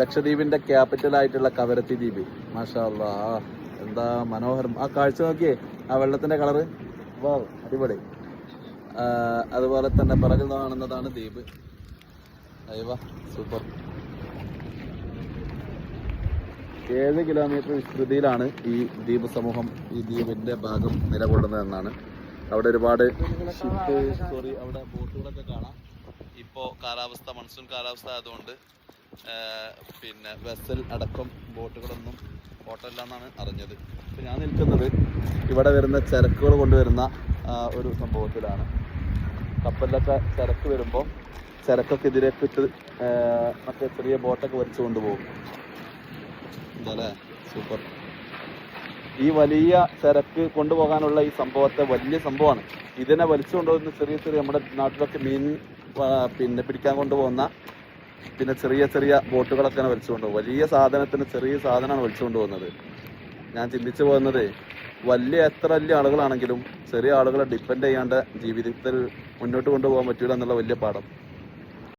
ലക്ഷദ്വീപിന്റെ capital ആയിട്ടുള്ള കവരത്തി ദ്വീപ്. മാഷാ അല്ലാഹ്, എന്താ മനോഹരം. ആ കാഴ്ച നോക്കിയേ, ആ വെള്ളത്തിന്റെ കളറ്, വാ അടിപൊളി. അതുപോലെ തന്നെ പിറകിൽ കാണുന്നതാണ് ദ്വീപ്. അയ്യവ സൂപ്പർ. 7 കിലോമീറ്റർ വിസ്തൃതിയിലാണ് ഈ ദ്വീപ് സമൂഹം, ഈ ദ്വീപിന്റെ ഭാഗം നിലകൊള്ളുന്നതെന്നാണ്. അവിടെ ഒരുപാട് ഷിപ്പ്, അവിടെ ബോട്ടുകളൊക്കെ കാണാം. ഇപ്പോൾ കാലാവസ്ഥ മൺസൂൺ കാലാവസ്ഥ ആയതുകൊണ്ട് പിന്നെ വെസൽ അടക്കം ബോട്ടുകളൊന്നും ഓട്ടമില്ല എന്നാണ് അറിഞ്ഞത്. ഇപ്പം ഞാൻ നിൽക്കുന്നത് ഇവിടെ വരുന്ന ചരക്കുകൾ കൊണ്ടുവരുന്ന ഒരു സംഭവത്തിലാണ്. കപ്പലിലൊക്കെ ചരക്ക് വരുമ്പോൾ ചരക്കൊക്കെ ഇതിലേക്ക് ഇട്ട് മറ്റേ ചെറിയ ബോട്ടൊക്കെ വലിച്ചു കൊണ്ടുപോകും. എന്താല്ലേ, സൂപ്പർ. ഈ വലിയ ചരക്ക് കൊണ്ടുപോകാനുള്ള ഈ സംഭവത്തെ വലിയ സംഭവമാണ്. ഇതിനെ വലിച്ചു കൊണ്ടുപോകുന്ന ചെറിയ ചെറിയ നമ്മുടെ നാട്ടിലൊക്കെ മീൻ പിന്നെ പിടിക്കാൻ കൊണ്ടുപോകുന്ന പിന്നെ ചെറിയ ചെറിയ ബോട്ടുകളൊക്കെ വലിച്ചു കൊണ്ടുപോകും. വലിയ സാധനത്തിന് ചെറിയ സാധനമാണ് വലിച്ചു കൊണ്ടുപോകുന്നത്. ഞാൻ ചിന്തിച്ചു പോകുന്നത്, എത്ര വലിയ ആളുകളാണെങ്കിലും ചെറിയ ആളുകളെ ഡിപ്പെൻഡ് ചെയ്യാണ്ട് ജീവിതത്തിൽ മുന്നോട്ട് കൊണ്ടുപോകാൻ പറ്റില്ല എന്നുള്ള വലിയ പാഠം.